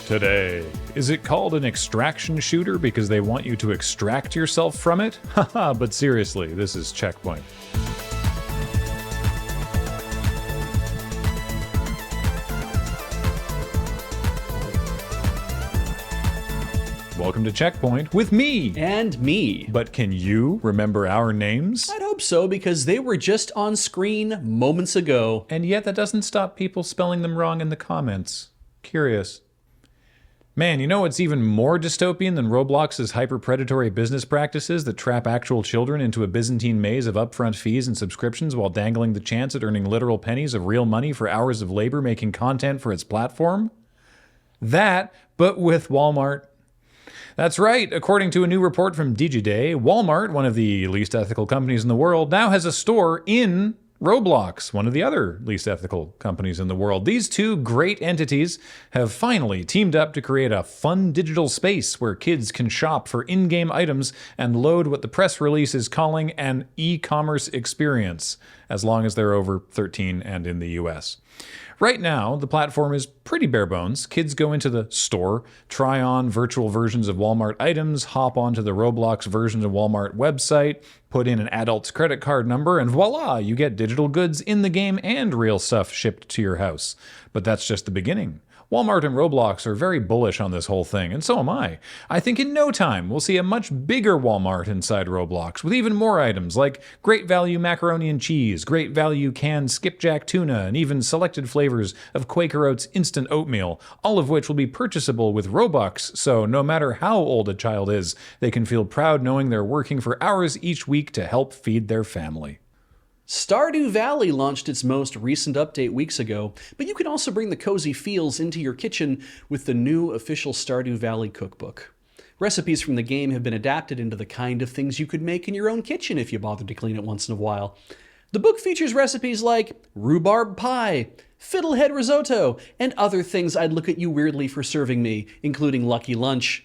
Today, is it called an extraction shooter because they want you to extract yourself from it? Haha, but seriously, this is CheckPoint. Welcome to CheckPoint with me! And me. But can you remember our names? I'd hope so, because they were just on screen moments ago. And yet that doesn't stop people spelling them wrong in the comments. Curious. Man, you know what's even more dystopian than Roblox's hyper-predatory business practices that trap actual children into a Byzantine maze of upfront fees and subscriptions while dangling the chance at earning literal pennies of real money for hours of labor making content for its platform? That, but with Walmart. That's right, according to a new report from Digiday, Walmart, one of the least ethical companies in the world, now has a store in Roblox, one of the other least ethical companies in the world. These two great entities have finally teamed up to create a fun digital space where kids can shop for in-game items and load what the press release is calling an e-commerce experience, as long as they're over 13 and in the US. Right now, the platform is pretty bare bones. Kids go into the store, try on virtual versions of Walmart items, hop onto the Roblox version of Walmart website, put in an adult's credit card number, and voila, you get digital goods in the game and real stuff shipped to your house. But that's just the beginning. Walmart and Roblox are very bullish on this whole thing, and so am I. I think in no time we'll see a much bigger Walmart inside Roblox, with even more items like great value macaroni and cheese, great value canned skipjack tuna, and even selected flavors of Quaker Oats instant oatmeal, all of which will be purchasable with Robux, so no matter how old a child is, they can feel proud knowing they're working for hours each week to help feed their family. Stardew Valley launched its most recent update weeks ago, but you can also bring the cozy feels into your kitchen with the new official Stardew Valley cookbook. Recipes from the game have been adapted into the kind of things you could make in your own kitchen if you bothered to clean it once in a while. The book features recipes like rhubarb pie, fiddlehead risotto, and other things I'd look at you weirdly for serving me, including Lucky Lunch.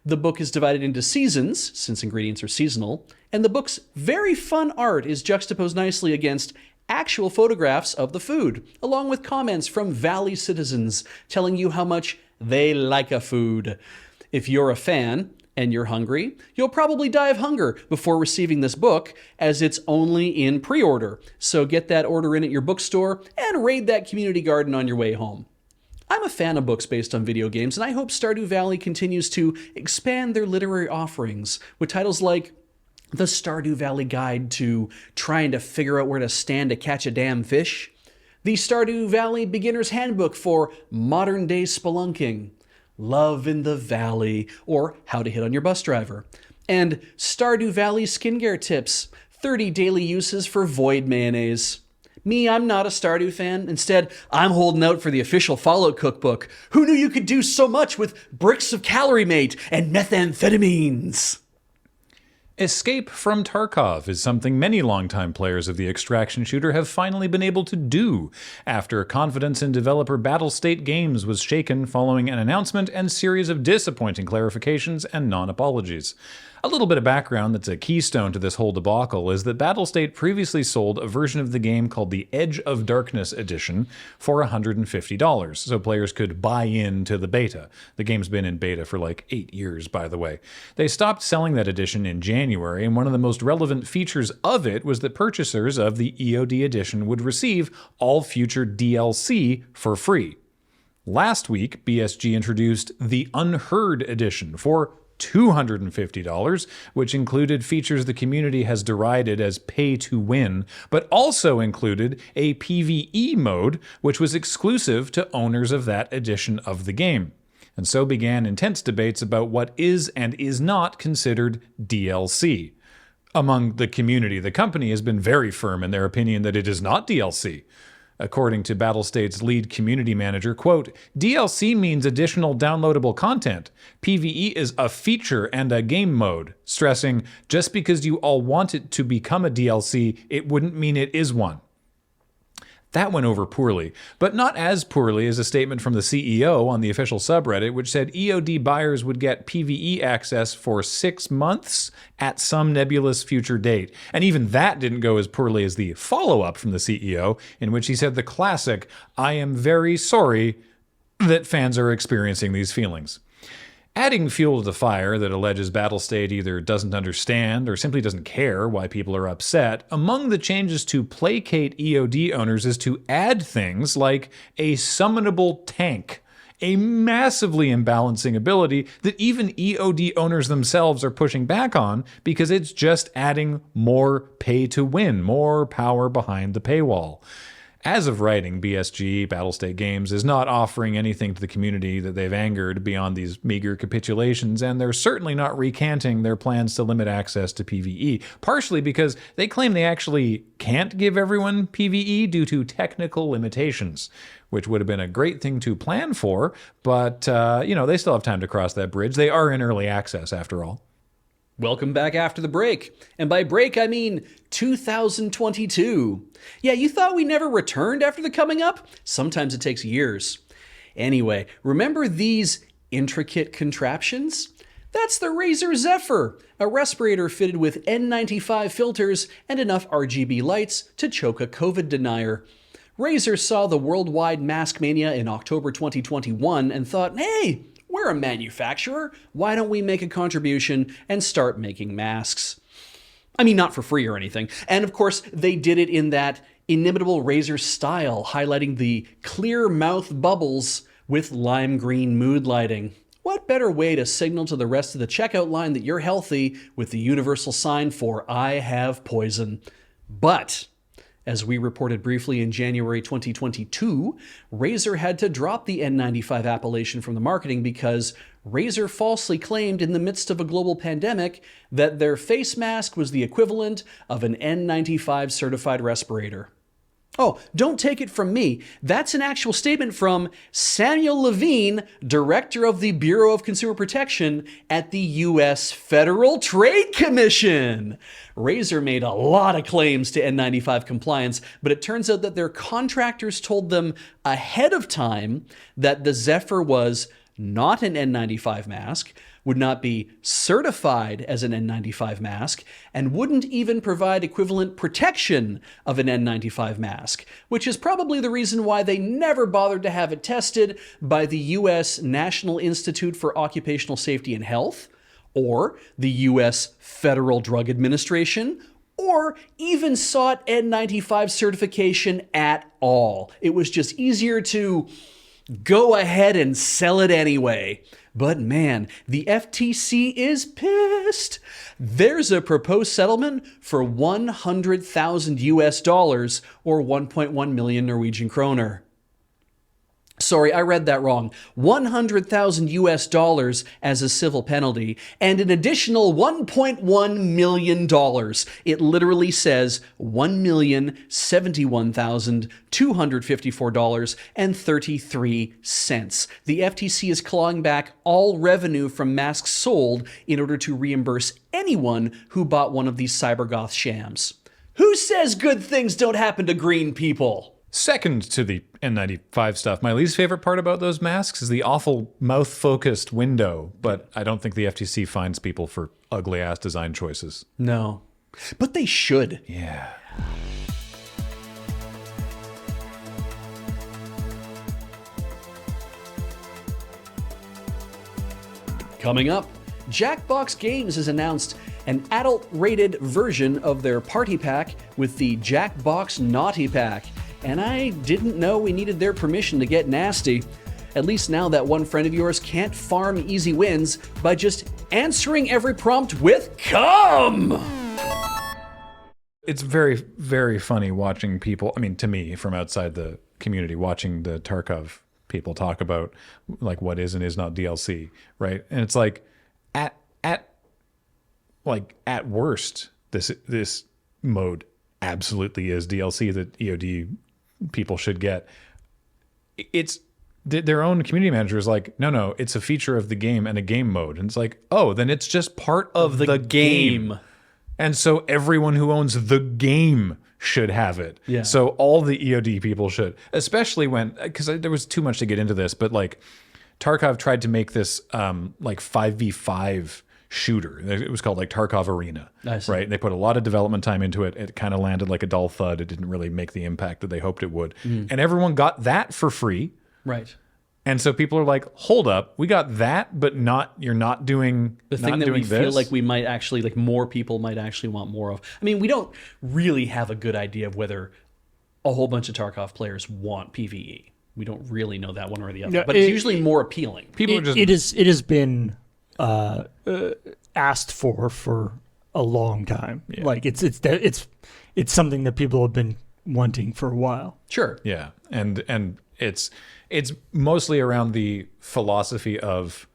The book is divided into seasons, since ingredients are seasonal, and the book's very fun art is juxtaposed nicely against actual photographs of the food, along with comments from Valley citizens telling you how much they like a food. If you're a fan and you're hungry, you'll probably die of hunger before receiving this book, as it's only in pre-order. So get that order in at your bookstore and raid that community garden on your way home. I'm a fan of books based on video games, and I hope Stardew Valley continues to expand their literary offerings with titles like The Stardew Valley Guide to Trying to Figure Out Where to Stand to Catch a Damn Fish, The Stardew Valley Beginner's Handbook for Modern Day Spelunking, Love in the Valley, or How to Hit on Your Bus Driver, and Stardew Valley Skincare Tips, 30 Daily Uses for Void Mayonnaise. Me, I'm not a Stardew fan. Instead, I'm holding out for the official Fallout cookbook. Who knew you could do so much with bricks of calorie mate and methamphetamines? Escape from Tarkov is something many longtime players of the extraction shooter have finally been able to do, after confidence in developer Battlestate Games was shaken following an announcement and series of disappointing clarifications and non-apologies. A little bit of background that's a keystone to this whole debacle is that Battlestate previously sold a version of the game called the Edge of Darkness Edition for $150, so players could buy into the beta. The game's been in beta for like 8 years, by the way. They stopped selling that edition in January, and one of the most relevant features of it was that purchasers of the EOD edition would receive all future DLC for free. Last week, BSG introduced the Unheard Edition for $250, which included features the community has derided as pay to win, but also included a PvE mode, which was exclusive to owners of that edition of the game. And so began intense debates about what is and is not considered DLC. Among the community, the company has been very firm in their opinion that it is not DLC. According to Battlestate's lead community manager, quote, DLC means additional downloadable content. PvE is a feature and a game mode, stressing just because you all want it to become a DLC, it wouldn't mean it is one. That went over poorly, but not as poorly as a statement from the CEO on the official subreddit, which said EOD buyers would get PvE access for 6 months at some nebulous future date. And even that didn't go as poorly as the follow-up from the CEO, in which he said the classic, "I am very sorry, that fans are experiencing these feelings. Adding fuel to the fire that alleges Battlestate either doesn't understand or simply doesn't care why people are upset, among the changes to placate EOD owners is to add things like a summonable tank, a massively imbalancing ability that even EOD owners themselves are pushing back on because it's just adding more pay to win, more power behind the paywall. As of writing, BSG, Battlestate Games, is not offering anything to the community that they've angered beyond these meager capitulations, and they're certainly not recanting their plans to limit access to PvE, partially because they claim they actually can't give everyone PvE due to technical limitations, which would have been a great thing to plan for, but, they still have time to cross that bridge. They are in early access, after all. Welcome back after the break. And by break, I mean 2022. Yeah, you thought we never returned after the coming up? Sometimes it takes years. Anyway, remember these intricate contraptions? That's the Razer Zephyr, a respirator fitted with N95 filters and enough RGB lights to choke a COVID denier. Razer saw the worldwide mask mania in October 2021 and thought, hey, we're a manufacturer. Why don't we make a contribution and start making masks? I mean, not for free or anything. And of course, they did it in that inimitable Razer style, highlighting the clear mouth bubbles with lime green mood lighting. What better way to signal to the rest of the checkout line that you're healthy with the universal sign for I have poison? But as we reported briefly in January 2022, Razer had to drop the N95 appellation from the marketing because Razer falsely claimed in the midst of a global pandemic that their face mask was the equivalent of an N95 certified respirator. Oh, don't take it from me. That's an actual statement from Samuel Levine, director of the Bureau of Consumer Protection at the U.S. Federal Trade Commission. Razer made a lot of claims to N95 compliance, but it turns out that their contractors told them ahead of time that the Zephyr was not an N95 mask, would not be certified as an N95 mask, and wouldn't even provide equivalent protection of an N95 mask, which is probably the reason why they never bothered to have it tested by the U.S. National Institute for Occupational Safety and Health, or the U.S. Federal Drug Administration, or even sought N95 certification at all. It was just easier to go ahead and sell it anyway. But man, the FTC is pissed. There's a proposed settlement for 100,000 US dollars or 1.1 million Norwegian kroner. Sorry, I read that wrong. 100,000 US dollars as a civil penalty and an additional $1.1 million. It literally says $1,071,254.33. The FTC is clawing back all revenue from masks sold in order to reimburse anyone who bought one of these cybergoth shams. Who says good things don't happen to green people? Second to the N95 stuff, my least favorite part about those masks is the awful mouth-focused window, but I don't think the FTC fines people for ugly-ass design choices. No. But they should. Yeah. Coming up, Jackbox Games has announced an adult-rated version of their party pack with the Jackbox Naughty Pack. And I didn't know we needed their permission to get nasty. At least now that one friend of yours can't farm easy wins by just answering every prompt with "come." It's very, very funny watching people, I mean, to me, from outside the community, watching the Tarkov people talk about like what is and is not DLC, right? And it's like at worst, this mode absolutely is DLC that EOD people should get. It's their own community manager is like, no, it's a feature of the game and a game mode. And it's like, oh, then it's just part of the game. And so everyone who owns the game should have it. Yeah. So all the EOD people should, especially when, because there was too much to get into this, but like Tarkov tried to make this like 5v5 shooter. It was called like Tarkov Arena, right? They put a lot of development time into it. It kind of landed like a dull thud. It didn't really make the impact that they hoped it would. And everyone got that for free. Right. And so people are like, hold up, we got that, but you're not doing The thing that we feel like we might actually, like more people might actually want more of. I mean, we don't really have a good idea of whether a whole bunch of Tarkov players want PvE. We don't really know that one or the other, No, but it's usually more appealing. People are just it has been asked for a long time. Yeah. Like it's something that people have been wanting for a while. Sure. Yeah, and it's mostly around the philosophy of,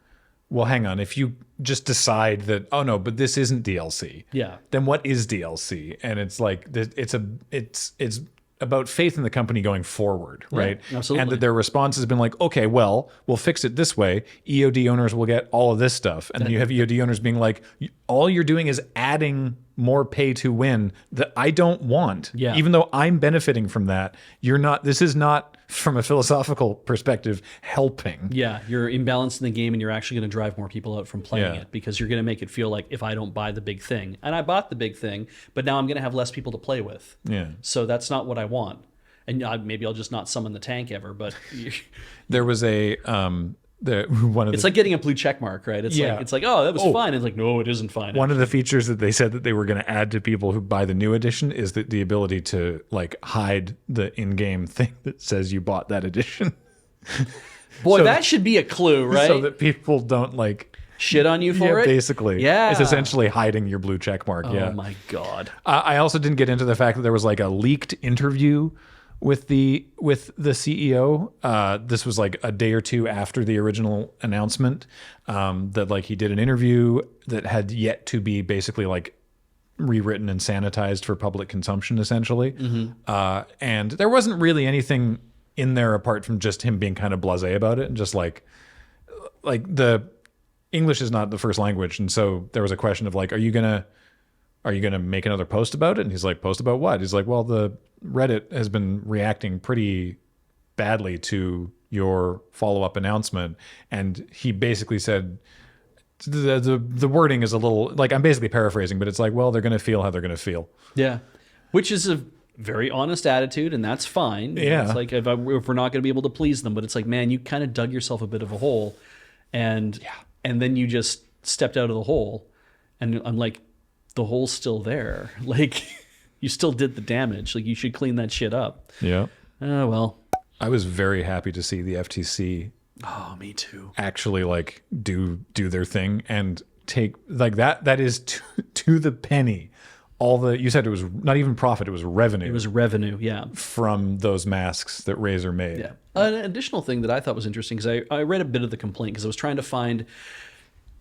well, hang on, if you just decide that, oh no, but this isn't DLC, Yeah. then what is DLC? And it's like it's about faith in the company going forward, right? absolutely. And that their response has been like, okay, well, we'll fix it this way. EOD owners will get all of this stuff, and then you have EOD owners being like, all you're doing is adding more pay to win that I don't want. Yeah. Even though I'm benefiting from that, you're not. This is not, from a philosophical perspective, helping. Yeah, you're imbalanced in the game, and you're actually going to drive more people out from playing it because you're going to make it feel like if I don't buy the big thing, and I bought the big thing, but now I'm going to have less people to play with. Yeah. So that's not what I want. And maybe I'll just not summon the tank ever, but There was a one of it's the like getting a blue check mark, right? It's Yeah. like, oh, that was fine. It's like, no, it isn't fine. one of the features that they said that they were going to add to people who buy the new edition is that the ability to like hide the in-game thing that says you bought that edition. Boy, so that should be a clue, right? So that people don't like Shit on you for it? basically. Yeah. It's essentially hiding your blue check mark. Oh my God. I also didn't get into the fact that there was like a leaked interview with the CEO. This was like a day or two after the original announcement, that like he did an interview that had yet to be basically like rewritten and sanitized for public consumption, essentially. And there wasn't really anything in there apart from just him being kind of blasé about it and just like the English is not the first language, and so there was a question of like, are you gonna make another post about it? And he's like, post about what? He's like, well, the Reddit has been reacting pretty badly to your follow-up announcement. And he basically said, the wording is a little, like, I'm basically paraphrasing, but it's like, well, they're going to feel how they're going to feel. Yeah. Which is a very honest attitude, and that's fine. You know, Yeah. it's like if we're not going to be able to please them, but it's like, man, you kind of dug yourself a bit of a hole, and then you just stepped out of the hole, and I'm like, the hole's still there. Like, you still did the damage. Like, you should clean that shit up. Yeah. Oh, well. I was very happy to see the FTC Oh, me too. actually like do their thing and take like that is to the penny. All the, you said it was not even profit, it was revenue. It was revenue, yeah. From those masks that Razer made. Yeah. An additional thing that I thought was interesting, because I read a bit of the complaint because I was trying to find.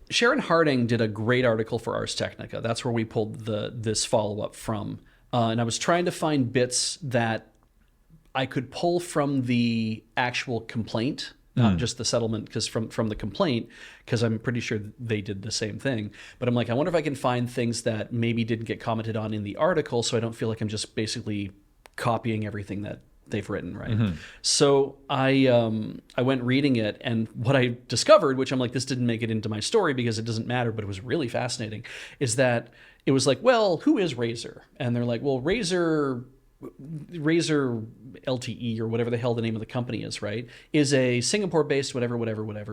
Sharon Harding did a great article for Ars Technica. That's where we pulled this follow-up from. And I was trying to find bits that I could pull from the actual complaint, not just the settlement, because from the complaint, because I'm pretty sure they did the same thing. But I'm like, I wonder if I can find things that maybe didn't get commented on in the article, so I don't feel like I'm just basically copying everything that they've written, right? So I went reading it, and what I discovered, which I'm like, this didn't make it into my story because it doesn't matter, but it was really fascinating, is that it was like, well, who is Razer? And they're like, well, Razer LTE, or whatever the hell the name of the company is, right, is a Singapore-based whatever,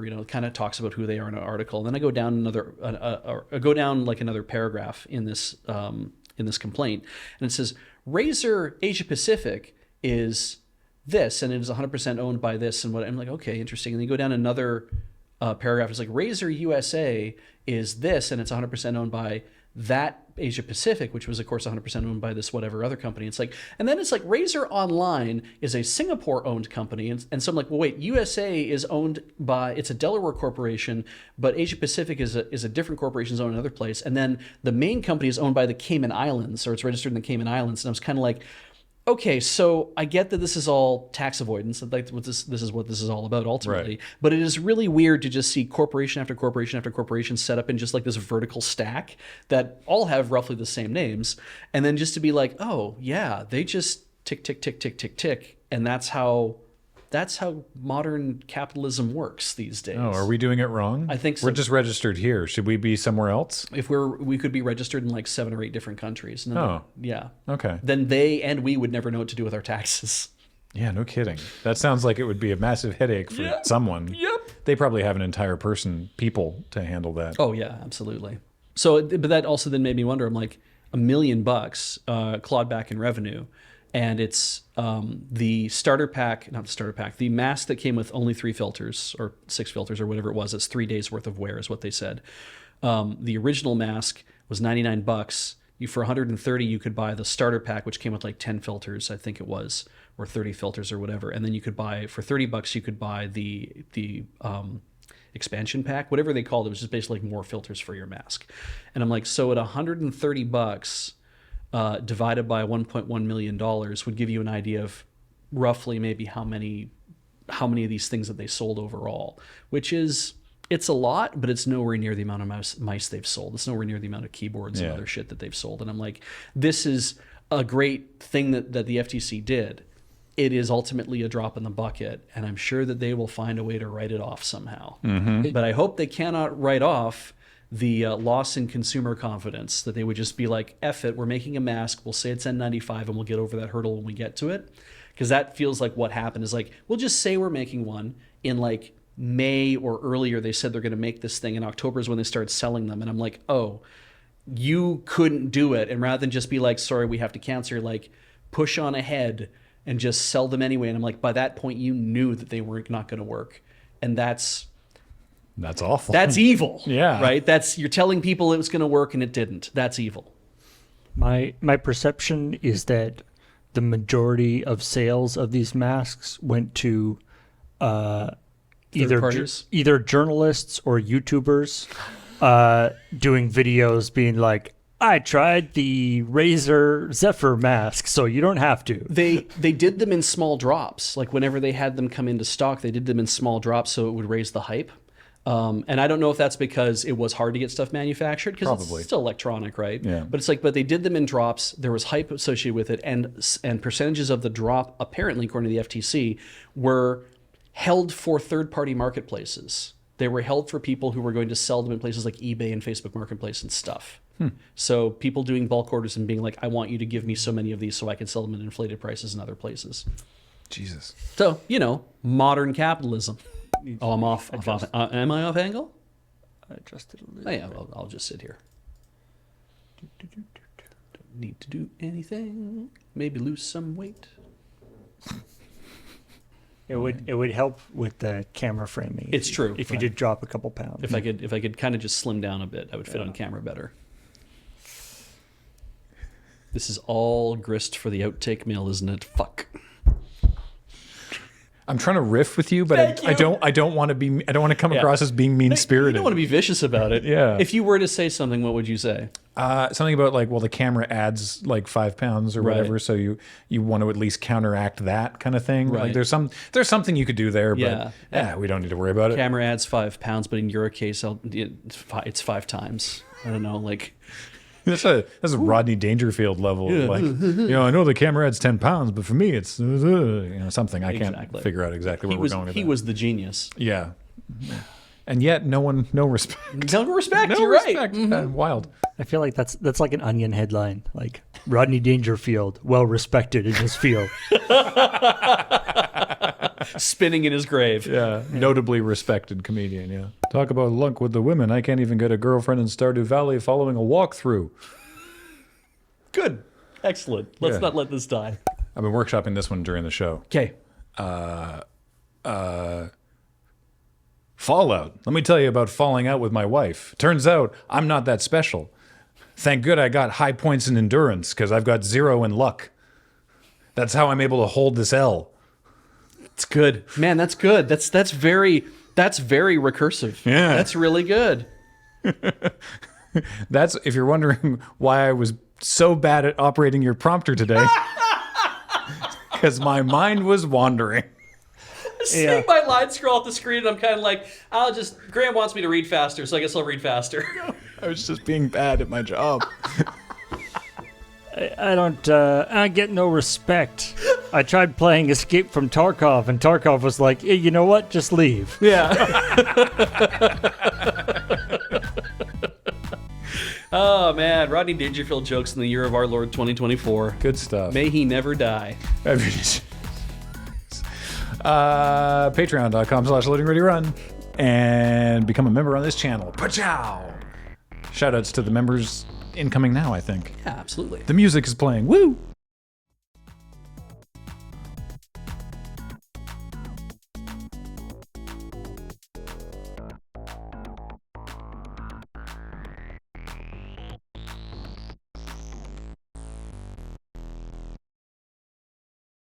you know, it kind of talks about who they are in an article. And then I go down another paragraph in this complaint, and it says Razer Asia Pacific is this, and it is 100% owned by this, and what. I'm like, okay, interesting. And then you go down another paragraph. It's like Razer USA is this, and it's 100% owned by that Asia Pacific, which was of course 100% owned by this whatever other company. It's like, and then it's like Razer Online is a Singapore-owned company, and so I'm like, well, wait, USA is owned by, it's a Delaware corporation, but Asia Pacific is a different corporation owned in another place, and then the main company is owned by the Cayman Islands, or it's registered in the Cayman Islands, and I was kind of like, okay, so I get that this is all tax avoidance. Like this is what this is all about ultimately. Right. But it is really weird to just see corporation after corporation after corporation set up in just like this vertical stack that all have roughly the same names, and then just to be like, oh yeah, they just tick tick tick tick tick tick, and that's how modern capitalism works these days. Oh, are we doing it wrong? I think so. We're just registered here. Should we be somewhere else? If we could be registered in like 7 or 8 different countries. Oh. Yeah. Okay. Then they and we would never know what to do with our taxes. Yeah, no kidding. That sounds like it would be a massive headache for someone. Yep. They probably have an entire people to handle that. Oh yeah, absolutely. So, but that also then made me wonder. I'm like, $1 million clawed back in revenue, and it's the starter pack, not the starter pack, the mask that came with only 3 filters or 6 filters or whatever it was. It's 3 days worth of wear, is what they said. The original mask was $99. For 130, you could buy the starter pack, which came with like 10 filters, I think it was, or 30 filters or whatever. And then you could buy for $30, you could buy the expansion pack, whatever they called it. It was just basically like more filters for your mask. And I'm like, so at $130 divided by $1.1 million would give you an idea of roughly maybe how many of these things that they sold overall, which is, it's a lot, but it's nowhere near the amount of mice they've sold. It's nowhere near the amount of keyboards and other shit that they've sold. And I'm like, this is a great thing that the FTC did. It is ultimately a drop in the bucket, and I'm sure that they will find a way to write it off somehow. But I hope they cannot write off the loss in consumer confidence, that they would just be like, F it, we're making a mask, we'll say it's N95, and we'll get over that hurdle when we get to it. Because that feels like what happened is like, we'll just say we're making one in like May or earlier. They said they're going to make this thing. In October is when they started selling them. And I'm like, oh, you couldn't do it. And rather than just be like, sorry, we have to cancel, like push on ahead and just sell them anyway. And I'm like, by that point, you knew that they were not going to work. And that's awful. That's evil. Yeah. Right? You're telling people it was going to work and it didn't. That's evil. My perception is that the majority of sales of these masks went to either journalists or YouTubers doing videos being like, I tried the Razer Zephyr mask, so you don't have to. They did them in small drops. Like whenever they had them come into stock, they did them in small drops so it would raise the hype. And I don't know if that's because it was hard to get stuff manufactured, because it's still electronic, right? Yeah. But they did them in drops. There was hype associated with it, and percentages of the drop, apparently, according to the FTC, were held for third-party marketplaces. They were held for people who were going to sell them in places like eBay and Facebook Marketplace and stuff. So people doing bulk orders and being like, I want you to give me so many of these so I can sell them at inflated prices in other places. Jesus. So, modern capitalism. Oh, I'm off. Am I off angle? I adjusted a little. Oh, yeah, I'll just sit here. Don't need to do anything. Maybe lose some weight. It would help with the camera framing. It's true. If you did drop a couple pounds. If I could kind of just slim down a bit, I would fit on camera better. This is all grist for the outtake mail, isn't it? Fuck. I'm trying to riff with you, but I don't want to come across as being mean-spirited. You don't want to be vicious about it. Yeah. If you were to say something, what would you say? Something about like, well, the camera adds like 5 pounds or whatever, so you want to at least counteract that kind of thing. Right. Like there's something you could do there, but we don't need to worry about it. Camera adds 5 pounds, but in your case, it's 5 times. I don't know, like. That's a Rodney Dangerfield level. Yeah. Like, I know the camera adds 10 pounds, but for me, it's something I can't figure out exactly where we're going with that. He was the genius. Yeah. And yet, no respect. No respect. No You're respect. right. Wild. I feel like that's like an Onion headline, like Rodney Dangerfield, well respected in his field. Spinning in his grave. Yeah. Notably respected comedian. Yeah. Talk about luck with the women. I can't even get a girlfriend in Stardew Valley following a walkthrough. Good. Excellent. Let's not let this die. I've been workshopping this one during the show. Okay. Fallout. Let me tell you about falling out with my wife. Turns out I'm not that special. Thank good I got high points in endurance, because I've got 0 in luck. That's how I'm able to hold this L. It's good. Man, that's good. That's very recursive. Yeah. That's really good. That's, if you're wondering why I was so bad at operating your prompter today, because my mind was wandering. Seeing my line scroll off the screen, and I'm kind of like, Graham wants me to read faster, so I guess I'll read faster. I was just being bad at my job. I get no respect. I tried playing Escape from Tarkov, and Tarkov was like, hey, you know what? Just leave. Yeah. Oh, man. Rodney Dangerfield jokes in the year of our Lord 2024. Good stuff. May he never die. Patreon.com/loadingreadyrun. And become a member on this channel. Pachow! Shoutouts to the members incoming now, I think. Yeah, absolutely. The music is playing. Woo!